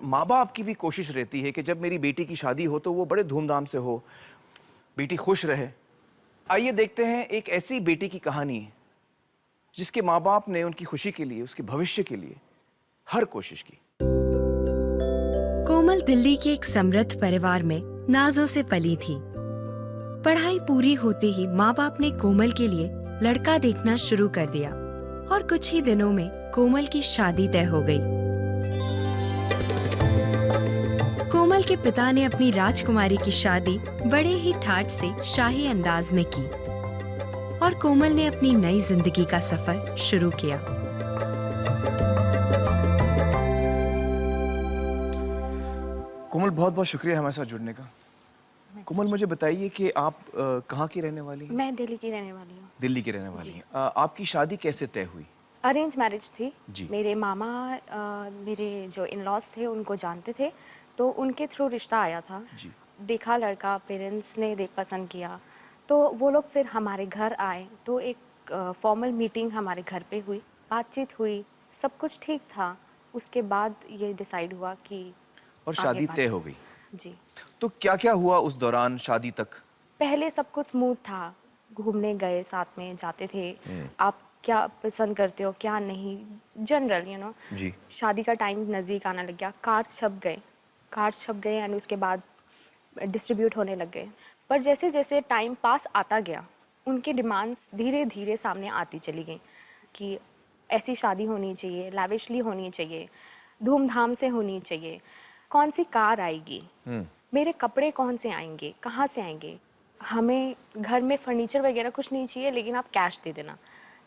माँ बाप की भी कोशिश रहती है कि जब मेरी बेटी की शादी हो तो वो बड़े धूमधाम से हो, बेटी खुश रहे। आइए देखते हैं एक ऐसी बेटी की कहानी जिसके माँ बाप ने उनकी खुशी के लिए, उसके भविष्य के लिए हर कोशिश की। कोमल दिल्ली के एक समृद्ध परिवार में नाजों से पली थी। पढ़ाई पूरी होते ही माँ बाप ने कोमल के लिए लड़का देखना शुरू कर दिया और कुछ ही दिनों में कोमल की शादी तय हो गई। कोमल के पिता ने अपनी राजकुमारी की शादी बड़े ही ठाठ से शाही अंदाज में की और कोमल ने अपनी नई जिंदगी का सफर शुरू किया। कोमल, बहुत बहुत शुक्रिया हमारे साथ जुड़ने का। कोमल, मुझे बताइए कि आप कहाँ की रहने वाली हैं? मैं दिल्ली की रहने वाली हूँ। दिल्ली की रहने वाली हैं। आपकी शादी कैसे तय हुई? अरेंज मैरिज थी जी। मेरे मामा मेरे जो इन लॉज थे उनको जानते थे, तो उनके थ्रू रिश्ता आया था जी। देखा लड़का, पेरेंट्स ने देख पसंद किया, तो वो लोग फिर हमारे घर आए, तो एक फॉर्मल मीटिंग हमारे घर पे हुई, बातचीत हुई, सब कुछ ठीक था। उसके बाद ये डिसाइड हुआ कि और आगे शादी बात। तय हो गई। जी। तो क्या क्या हुआ उस दौरान शादी तक? पहले सब कुछ स्मूथ था, घूमने गए, साथ में जाते थे, आप क्या पसंद करते हो क्या नहीं, जनरल जी। शादी का टाइम नज़दीक आने लग गया, कार्ड्स छप गए एंड उसके बाद डिस्ट्रीब्यूट होने लग गए। पर जैसे जैसे टाइम पास आता गया, उनकी डिमांड्स धीरे धीरे सामने आती चली गई कि ऐसी शादी होनी चाहिए, लैविशली होनी चाहिए, धूमधाम से होनी चाहिए, कौन सी कार आएगी, मेरे कपड़े कौन से आएंगे, कहाँ से आएंगे, हमें घर में फर्नीचर वगैरह कुछ नहीं चाहिए, लेकिन आप कैश दे देना।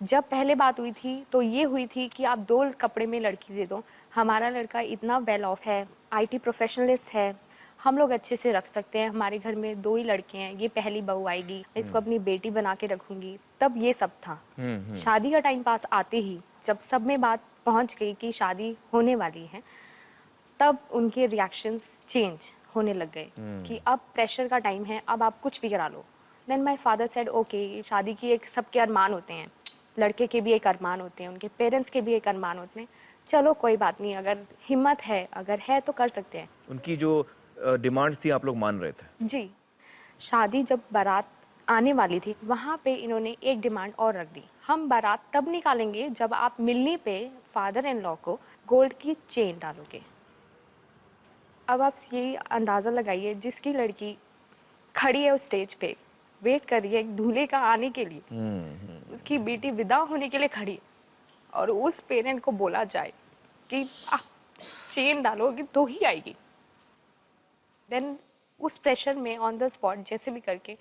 जब पहले बात हुई थी तो ये हुई थी कि आप 2 कपड़े में लड़की दे दो, हमारा लड़का इतना वेल ऑफ है, आईटी प्रोफेशनलिस्ट है, हम लोग अच्छे से रख सकते हैं, हमारे घर में 2 ही लड़के हैं, ये पहली बहू आएगी, मैं इसको अपनी बेटी बना के रखूंगी। तब ये सब था। शादी का टाइम पास आते ही जब सब में बात पहुंच गई कि शादी होने वाली है, तब उनके रिएक्शंस चेंज होने लग गए कि अब प्रेशर का टाइम है, अब आप कुछ भी करा लो। Then my father said okay, शादी की एक सबके अरमान होते हैं, लड़के के भी एक अरमान होते हैं, उनके पेरेंट्स के भी एक अरमान होते हैं, चलो कोई बात नहीं, अगर हिम्मत है, अगर है तो कर सकते हैं। उनकी जो डिमांड्स थी आप लोग मान रहे थे? जी। शादी जब बारात आने वाली थी, वहाँ पे इन्होंने एक डिमांड और रख दी, हम बारात तब निकालेंगे जब आप मिलनी पे फादर इन लॉ को गोल्ड की चेन डालोगे। अब आप ये अंदाज़ा लगाइए, जिसकी लड़की खड़ी है उस स्टेज पे, वेट कर रही है एक दूल्हे का आने के लिए, उसकी बेटी विदा होने के लिए खड़ी है, और उस पेरेंट को बोला जाए कि आप चेन डालोगे तो ही आएगी। देन उस प्रेशर में ऑन द स्पॉट जैसे भी करके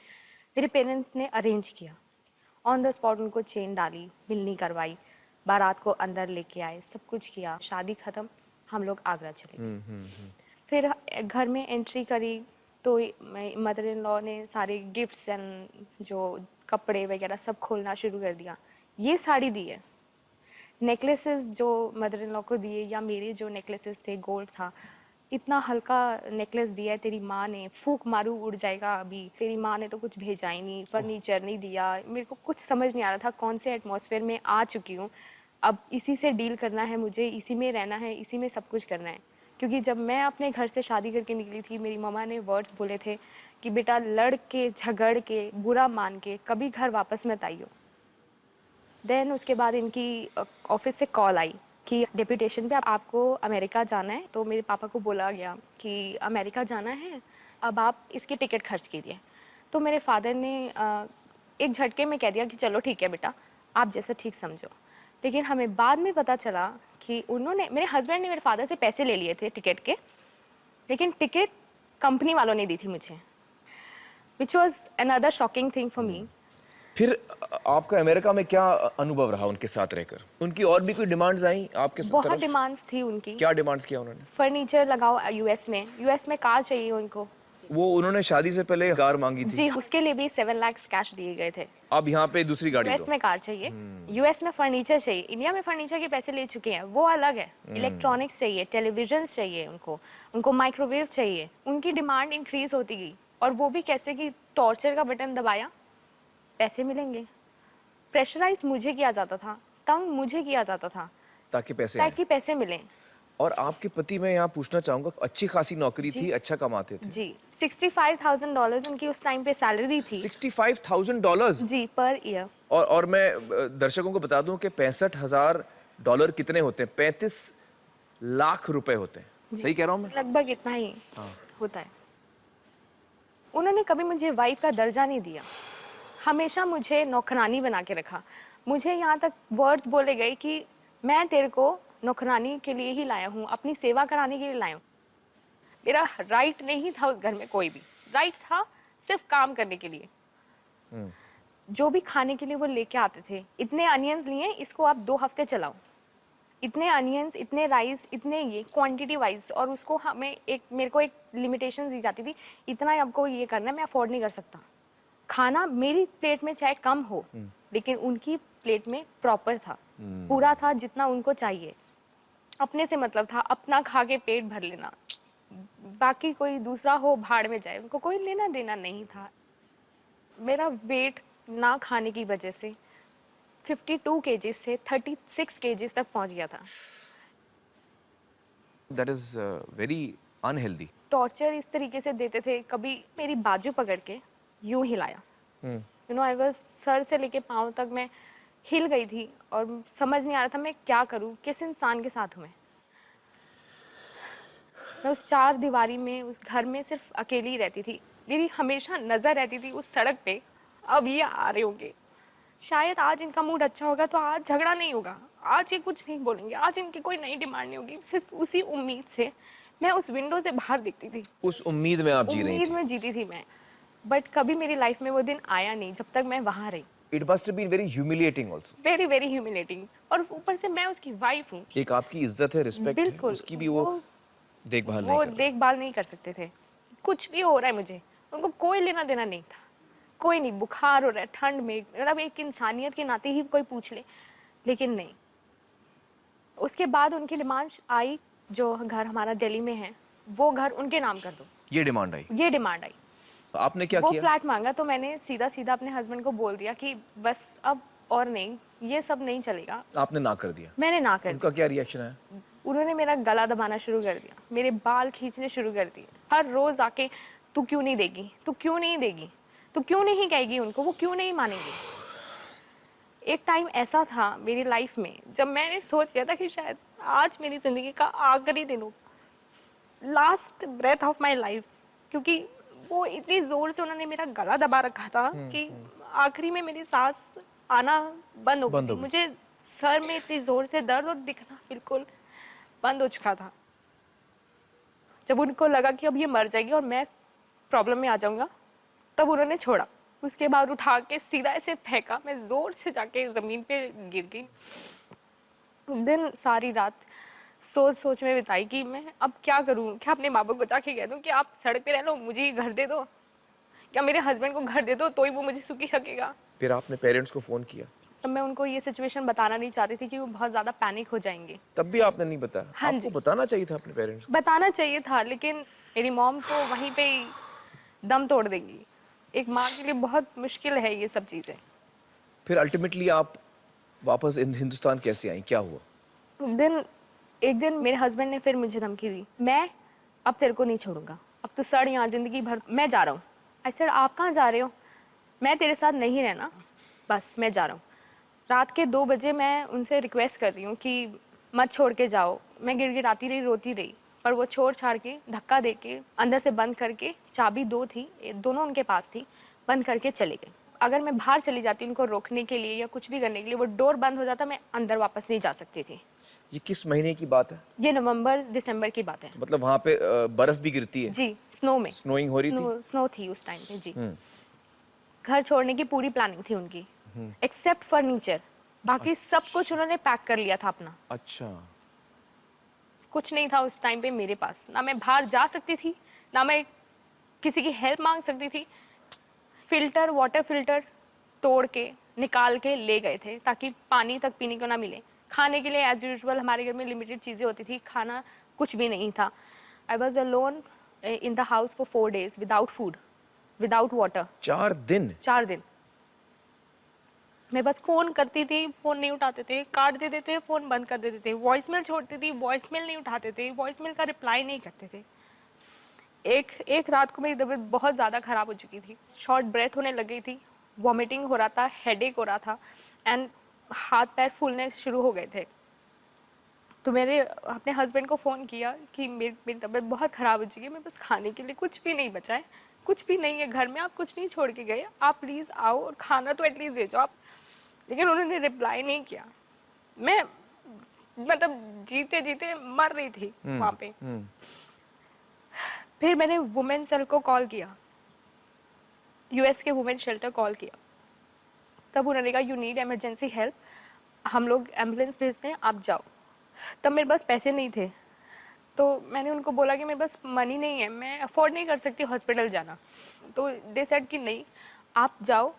मेरे पेरेंट्स ने अरेंज किया, ऑन द स्पॉट उनको चेन डाली, मिलनी करवाई, बारात को अंदर लेके आए, सब कुछ किया, शादी ख़त्म, हम लोग आगरा चले गए। फिर घर में एंट्री करी तो मदर इन लॉ ने सारे गिफ्ट्स एंड जो कपड़े वगैरह सब खोलना शुरू कर दिया। ये साड़ी दी है, नेकलेसेस जो मदर इन लॉ को दिए, या मेरे जो नेकलेसेस थे गोल्ड था, इतना हल्का नेकलेस दिया है, तेरी माँ ने, फूक मारू उड़ जाएगा अभी, तेरी माँ ने तो कुछ भेजा ही नहीं, फर्नीचर नहीं दिया। मेरे को कुछ समझ नहीं आ रहा था कौन से एटमॉस्फेयर में आ चुकी हूँ, अब इसी से डील करना है मुझे, इसी में रहना है, इसी में सब कुछ करना है। क्योंकि जब मैं अपने घर से शादी करके निकली थी, मेरी मम्मा ने वर्ड्स बोले थे कि बेटा लड़ के, झगड़ के, बुरा मान के कभी घर वापस मत आइयो। देन उसके बाद इनकी ऑफिस से कॉल आई कि डेपुटेशन पे आपको अमेरिका जाना है, तो मेरे पापा को बोला गया कि अमेरिका जाना है, अब आप इसकी टिकट खर्च कीजिए। तो मेरे फादर ने एक झटके में कह दिया कि चलो ठीक है बेटा, आप जैसा ठीक समझो। लेकिन हमें बाद में पता चला कि उन्होंने, मेरे हस्बैंड ने मेरे फादर से पैसे ले लिए थे टिकट के, लेकिन टिकट कंपनी वालों ने दी थी मुझे, which was another shocking thing for me. फिर आपका अमेरिका में क्या अनुभव रहा उनके साथ रहकर? उनकी और भी कोई डिमांड्स आई आपके बहुत तरफ? डिमांड्स थी उनकी। क्या डिमांड्स किया उन्होंने? फर्नीचर लगाओ यूएस में कार चाहिए उनको। वो उन्होंने शादी से पहले कार मांगी थी? जी, उसके लिए भी 7 लाख कैश दिए गए थे। अब यहाँ पे दूसरी गाड़ी यूएस दो। में कार चाहिए, यूएस में फर्नीचर चाहिए, इंडिया में फर्नीचर के पैसे ले चुके हैं, वो अलग है। इलेक्ट्रॉनिक्स चाहिए, टेलीविजन चाहिए उनको माइक्रोवेव चाहिए। उनकी डिमांड इंक्रीज होती गई, और वो भी कैसे कि टॉर्चर का बटन दबाया, पैसे मिलेंगे। प्रेशराइज मुझे किया जाता था, तंग मुझे किया जाता था, ताकि पैसे मिलें। और आपके पति, मैं यहाँ पूछना चाहूंगा, अच्छी खासी नौकरी जी। थी, अच्छा कमाते थे? जी, $65,000 उनकी उस टाइम पे सैलरी थी। $65,000। जी, पर ईयर। और मैं दर्शकों को बता दूं कि $65,000 कितने होते हैं? 35 लाख रुपए होते हैं। सही कह रहा हूं मैं? लगभग इतना ही होता है। उन्होंने कभी मुझे वाइफ का दर्जा नहीं दिया, हमेशा मुझे नौकरानी बना के रखा। मुझे यहाँ तक वर्ड्स बोले गए कि मैं तेरे को नौकरानी के लिए ही लाया हूँ, अपनी सेवा कराने के लिए लाया हूँ। मेरा राइट नहीं था उस घर में, कोई भी राइट था सिर्फ काम करने के लिए। जो भी खाने के लिए वो लेके आते थे, इतने अनियंस लिए, इसको आप 2 हफ्ते चलाओ, इतने अनियंस, इतने राइस, इतने ये क्वांटिटी वाइज, और उसको मेरे को एक लिमिटेशन दी जाती थी, इतना ही आपको ये करना है, मैं अफोर्ड नहीं कर सकता। खाना मेरी प्लेट में चाहे कम हो, लेकिन उनकी प्लेट में प्रॉपर था, पूरा था जितना उनको चाहिए। अपने से मतलब था, अपना खा के पेट भर लेना, बाकी कोई दूसरा हो भाड़ में जाए, उनको कोई लेना देना नहीं था। मेरा वेट ना खाने की वजह से 52 केजी से 36 केजी तक पहुंच गया था। That is very unhealthy. Torture इस तरीके से देते थे, कभी मेरी बाजू पकड़ के यूं हिलाया, you know, I was, sir से लेके पाँव तक मैं हिल गई थी और समझ नहीं आ रहा था मैं क्या करूं, किस इंसान के साथ हूं मैं उस 4 दीवारी में, उस घर में सिर्फ अकेली ही रहती थी। मेरी हमेशा नज़र रहती थी उस सड़क पे, अब ये आ रहे होंगे, शायद आज इनका मूड अच्छा होगा तो आज झगड़ा नहीं होगा, आज ये कुछ नहीं बोलेंगे, आज इनकी कोई नई डिमांड नहीं होगी। सिर्फ उसी उम्मीद से मैं उस विंडो से बाहर देखती थी। उस उम्मीद में आप जी रही उम्मीद थी? में जीती थी मैं, बट कभी मेरी लाइफ में वो दिन आया नहीं जब तक मैं वहाँ रही। It must have been very humiliating also. Very very humiliating, और ऊपर से मैं उसकी वाइफ हूँ। एक आपकी इज्जत है, रिस्पेक्ट है, बिल्कुल, उसकी भी वो देखभाल नहीं वो कर रहे। देखभाल नहीं कर सकते थे। कुछ भी हो रहा है मुझे, उनको कोई लेना देना नहीं था, कोई नहीं, बुखार हो रहा है ठंड में, मतलब एक इंसानियत के नाते ही कोई पूछ ले, लेकिन नहीं। उसके बाद उनकी डिमांड आई, जो घर हमारा दिल्ली में है वो घर उनके नाम कर दो, ये डिमांड आई? ये डिमांड आई। आपने क्या वो किया? फ्लैट मांगा तो मैंने सीधा सीधा अपने हस्बैंड को बोल दिया कि बस अब और नहीं, ये सब नहीं चलेगा। आपने ना कर दिया? मैंने ना कर उनका क्या रिएक्शन है? दिया। उन्होंने मेरा गला दबाना शुरू कर दिया, मेरे बाल खींचने शुरू कर दिए, हर रोज आके तू क्यों नहीं देगी, तू क्यों नहीं देगी, तू क्यों नहीं कहेगी उनको, वो क्यों नहीं मानेंगे। एक टाइम ऐसा था मेरी लाइफ में जब मैंने सोच लिया था कि शायद आज मेरी ज़िंदगी का आखिरी दिन हो, last breath of my life, क्योंकि वो इतनी ज़ोर से उन्होंने मेरा गला दबा रखा था कि आखिरी में मेरी सांस आना बंद हो गई थी। मुझे सर में इतनी ज़ोर से दर्द और दिखना बिल्कुल बंद हो चुका था। जब उनको लगा कि अब ये मर जाएगी और मैं प्रॉब्लम में आ जाऊंगा, तब उन्होंने छोड़ा। उसके बाद उठा के सीधा ऐसे फेंका, मैं ज़ोर से जाके ज़मीन पे गिर गई। दिन सारी रात सोच सोच में बिताई कि मैं अब क्या करूं, क्या अपने माँ बाप को जाके कह दूं कि आप सड़क पे रह लो, मुझे ये घर दे दो, क्या मेरे हस्बैंड को घर दे दो तो ही वो मुझे सुखी रखेगा। फिर आपने पेरेंट्स को फोन किया? तब मैं उनको ये सिचुएशन बताना नहीं चाहती थी कि वो बहुत ज़्यादा पैनिक हो जाएंगे। तब भी आपने नहीं बताया? हाँ आपको जी। बताना चाहिए था अपने पेरेंट्स को। बताना चाहिए था, लेकिन मेरी मॉम तो वहीं पे ही दम तोड़ देंगी। एक माँ के लिए बहुत मुश्किल है ये सब चीज़ें। फिर अल्टीमेटली आप वापस हिंदुस्तान कैसे आई, क्या हुआ? एक दिन मेरे हस्बैंड ने फिर मुझे धमकी दी, मैं अब तेरे को नहीं छोड़ूंगा, अब तो सड़ यहाँ ज़िंदगी भर, मैं जा रहा हूँ। आई सेड आप कहाँ जा रहे हो? मैं तेरे साथ नहीं रहना, बस मैं जा रहा हूँ। रात के 2 बजे मैं उनसे रिक्वेस्ट कर रही हूँ कि मत छोड़ के जाओ। मैं गिड़गिड़ाती रही, रोती रही, पर वो छोड़ छाड़ के, धक्का दे के, अंदर से बंद करके, चाबी 2 थी, दोनों उनके पास थी, बंद करके चले गए। अगर मैं बाहर चली जाती उनको रोकने के लिए या कुछ भी करने के लिए, वो डोर बंद हो जाता, मैं अंदर वापस नहीं जा सकती थी। ये किस महीने की बात है? ये नवंबर दिसंबर की बात है। मतलब वहाँ पे बर्फ भी गिरती है? जी, स्नो में, स्नोइंग हो रही थी? स्नो थी उस टाइम पे जी। घर छोड़ने की पूरी प्लानिंग थी उनकी, एक्सेप्ट फर्नीचर, बाकी सब कुछ उन्होंने पैक कर लिया था अपना। अच्छा। कुछ नहीं था उस टाइम पे मेरे पास, ना मैं बाहर जा सकती थी, ना मैं किसी की हेल्प मांग सकती थी। फिल्टर, वाटर फिल्टर तोड़ के निकाल के ले गए थे ताकि पानी तक पीने को ना मिले। खाने के लिए एज यूजुअल हमारे घर में लिमिटेड चीज़ें होती थी, खाना कुछ भी नहीं था। I was alone in the house for 4 days without food, without water. 4 दिन? 4 दिन। मैं बस फ़ोन करती थी, फ़ोन नहीं उठाते थे, काट देते थे, फ़ोन बंद कर देते थे, वॉइसमेल छोड़ती थी, वॉइसमेल नहीं उठाते थे, वॉइसमेल का रिप्लाई नहीं करते थे। एक रात को मेरी तबीयत बहुत ज़्यादा ख़राब हो चुकी थी, शॉर्ट ब्रेथ होने लग गई थी, वॉमिटिंग हो रहा था, हेडेक हो रहा था एंड हाथ पैर फूलने शुरू हो गए थे। तो मैंने अपने हस्बैंड को फ़ोन किया कि मेरी तबीयत बहुत ख़राब हो चुकी है, मेरे पास खाने के लिए कुछ भी नहीं बचा है, कुछ भी नहीं है घर में, आप कुछ नहीं छोड़ के गए, आप प्लीज़ आओ और खाना तो एटलीस्ट दे जाओ आप। लेकिन उन्होंने रिप्लाई नहीं किया। मैं मतलब जीते जीते मर रही थी वहाँ पे। फिर मैंने वुमेन सेल को कॉल किया, यूएस के वुमेन शेल्टर कॉल किया। तब उन्होंने कहा यू नीड इमरजेंसी हेल्प, हम लोग एम्बुलेंस भेजते हैं, आप जाओ। तब मेरे पास पैसे नहीं थे, तो मैंने उनको बोला कि मेरे पास मनी नहीं है, मैं अफोर्ड नहीं कर सकती हॉस्पिटल जाना। तो दे सेड कि नहीं, आप जाओ,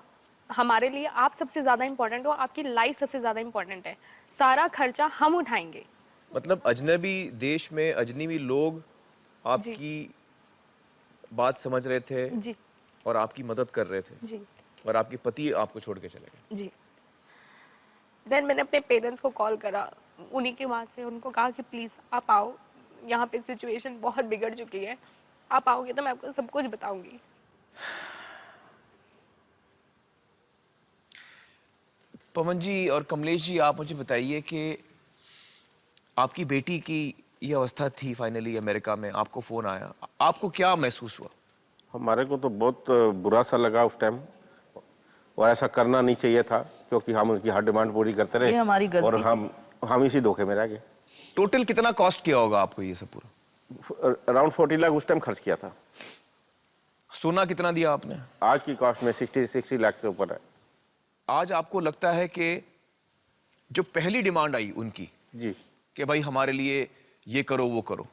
हमारे लिए आप सबसे ज़्यादा इम्पोर्टेंट हो, आपकी लाइफ सबसे ज़्यादा इम्पोर्टेंट है, सारा खर्चा हम उठाएंगे। मतलब अजनबी देश में अजनबी लोग आपकी बात समझ रहे थे जी और आपकी मदद कर रहे थे, जी और आपके पति आपको छोड़ के चले गए। जी। देन मैंने अपने पेरेंट्स को कॉल करा, उन्हीं के वहाँ से उनको कहा कि प्लीज़ आप आओ, यहाँ पे सिचुएशन बहुत बिगड़ चुकी है, आप आओगे तो मैं आपको सब कुछ बताऊंगी। पवन जी और कमलेश जी, आप मुझे बताइए कि आपकी बेटी की ये अवस्था थी, फाइनली अमेरिका में आपको फ़ोन आया, आपको क्या महसूस हुआ? हमारे को तो बहुत बुरा सा लगा उस टाइम, और ऐसा करना नहीं चाहिए था, क्योंकि हम उनकी हर डिमांड पूरी करते रहे, ये हमारी गलती और हम इसी धोखे में रह गए। टोटल कितना कॉस्ट किया होगा आपको ये सब पूरा? अराउंड 40 लाख उस टाइम खर्च किया था। सोना कितना दिया आपने? आज की कॉस्ट में 60 लाख से ऊपर है। आज आपको लगता है कि जो पहली डिमांड आई उनकी जी, कि भाई हमारे लिए ये करो वो करो,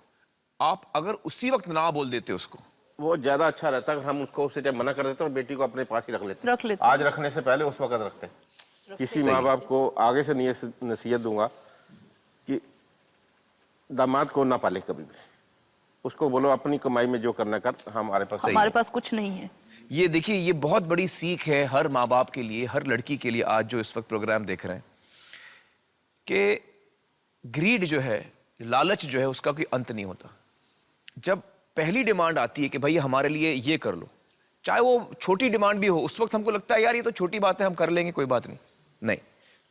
आप अगर उसी वक्त ना बोल देते उसको, वो ज्यादा अच्छा रहता अगर हम उसको उसी टाइम मना कर देते और बेटी को अपने पास ही रख लेते। आज रखने से पहले उस वक्त रखते। किसी माँ बाप को आगे से नसीहत दूंगा कि दामाद को ना पाले कभी भी, उसको बोलो अपनी कमाई में जो करना कर, हमारे पास कुछ नहीं है। ये देखिए, ये बहुत बड़ी सीख है हर माँ बाप के लिए, हर लड़की के लिए आज जो इस वक्त प्रोग्राम देख रहे हैं, कि ग्रीड जो है, लालच जो है, उसका कोई अंत नहीं होता। जब पहली डिमांड आती है कि भाई हमारे लिए ये कर लो, चाहे वो छोटी डिमांड भी हो, उस वक्त हमको लगता है यार ये तो छोटी बात है, हम कर लेंगे, कोई बात नहीं। नहीं,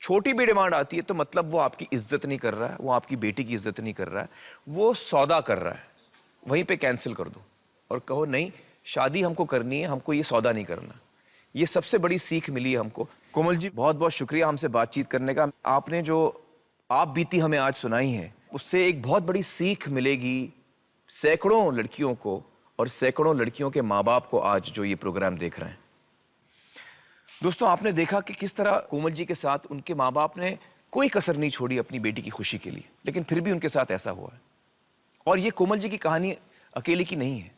छोटी भी डिमांड आती है तो मतलब वो आपकी इज्जत नहीं कर रहा है, वो आपकी बेटी की इज्जत नहीं कर रहा है, वो सौदा कर रहा है। वहीं पे कैंसिल कर दो और कहो नहीं, शादी हमको करनी है, हमको ये सौदा नहीं करना। ये सबसे बड़ी सीख मिली है हमको। कोमल जी, बहुत बहुत शुक्रिया हमसे बातचीत करने का। आपने जो आप बीती हमें आज सुनाई है, उससे एक बहुत बड़ी सीख मिलेगी सैकड़ों लड़कियों को और सैकड़ों लड़कियों के माँ बाप को आज जो ये प्रोग्राम देख रहे हैं। दोस्तों, आपने देखा कि किस तरह कोमल जी के साथ उनके माँ बाप ने कोई कसर नहीं छोड़ी अपनी बेटी की खुशी के लिए, लेकिन फिर भी उनके साथ ऐसा हुआ है। और ये कोमल जी की कहानी अकेले की नहीं है,